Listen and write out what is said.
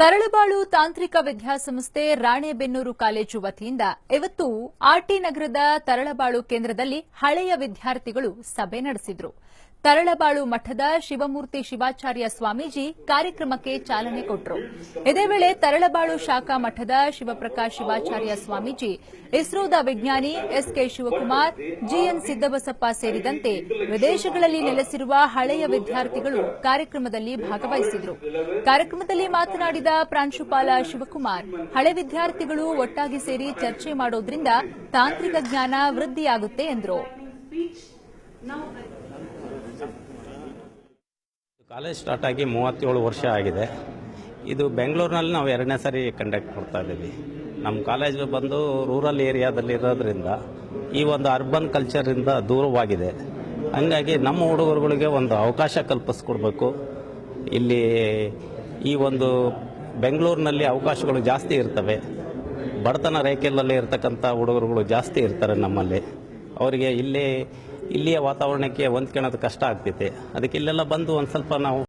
ತರಳಬಾಳು ತಾಂತ್ರಿಕ ವಿದ್ಯಾಸಂಸ್ಥೆ ರಾಣೆಬೆನ್ನೂರು ಕಾಲೇಜು ವತಿಯಿಂದ ಇವತ್ತು ಆರ್ಟಿ ನಗರದ ತರಳಬಾಳು ಕೇಂದ್ರದಲ್ಲಿ ಹಳೆಯ ವಿದ್ಯಾರ್ಥಿಗಳು ಸಭೆ ನಡೆಸಿದರು. ತರಳಬಾಳು ಮಠದ ಶಿವಮೂರ್ತಿ ಶಿವಾಚಾರ್ಯ ಸ್ವಾಮೀಜಿ ಕಾರ್ಯಕ್ರಮಕ್ಕೆ ಚಾಲನೆ ಕೊಟ್ಟರು. ಇದೇ ವೇಳೆ ತರಳಬಾಳು ಶಾಖಾ ಮಠದ ಶಿವಪ್ರಕಾಶ್ ಶಿವಾಚಾರ್ಯ ಸ್ವಾಮೀಜಿ, ಇಸ್ರೋದ ವಿಜ್ಞಾನಿ ಎಸ್ಕೆ ಶಿವಕುಮಾರ್, ಜಿಎನ್ ಸಿದ್ದಬಸಪ್ಪ ಸೇರಿದಂತೆ ವಿದೇಶಗಳಲ್ಲಿ ನೆಲೆಸಿರುವ ಹಳೆಯ ವಿದ್ಯಾರ್ಥಿಗಳು ಕಾರ್ಯಕ್ರಮದಲ್ಲಿ ಭಾಗವಹಿಸಿದರು. ಕಾರ್ಯಕ್ರಮದಲ್ಲಿ ಮಾತನಾಡಿದ ಪ್ರಾಂಶುಪಾಲ ಶಿವಕುಮಾರ್, ಹಳೆ ವಿದ್ಯಾರ್ಥಿಗಳು ಒಟ್ಟಾಗಿ ಸೇರಿ ಚರ್ಚೆ ಮಾಡೋದ್ರಿಂದ ತಾಂತ್ರಿಕ ಜ್ಞಾನ ವೃದ್ಧಿಯಾಗುತ್ತೆ ಎಂದರು. ಕಾಲೇಜ್ ಸ್ಟಾರ್ಟ್ ಆಗಿ 37 ವರ್ಷ ಆಗಿದೆ. ಇದು ಬೆಂಗಳೂರಿನಲ್ಲಿ ನಾವು 2ನೇ ಸಾರಿ ಕಂಡಕ್ಟ್ ಮಾಡ್ತಾ ಇದ್ದೀವಿ. ನಮ್ಮ ಕಾಲೇಜು ಬಂದು ರೂರಲ್ ಏರಿಯಾದಲ್ಲಿ ಇರೋದ್ರಿಂದ ಈ ಒಂದು ಅರ್ಬನ್ ಕಲ್ಚರಿಂದ ದೂರವಾಗಿದೆ. ಹಂಗಾಗಿ ನಮ್ಮ ಹುಡುಗರುಗಳಿಗೆ ಒಂದು ಅವಕಾಶ ಕಲ್ಪಿಸ್ಕೊಡ್ಬೇಕು. ಇಲ್ಲಿ ಈ ಒಂದು ಬೆಂಗಳೂರಿನಲ್ಲಿ ಅವಕಾಶಗಳು ಜಾಸ್ತಿ ಇರ್ತವೆ. ಬಡತನ ರೇಖೆಯಲ್ಲಿ ಇರ್ತಕ್ಕಂಥ ಹುಡುಗರುಗಳು ಜಾಸ್ತಿ ಇರ್ತಾರೆ ನಮ್ಮಲ್ಲಿ. ಅವರಿಗೆ ಇಲ್ಲಿಯ ವಾತಾವರಣಕ್ಕೆ ಹೊಂದ್ಕೊಳ್ಳೋದು ಕಷ್ಟ ಆಗ್ತೈತೆ. ಅದಕ್ಕೆ ಇಲ್ಲೆಲ್ಲ ಬಂದು ಒಂದು ಸ್ವಲ್ಪ ನಾವು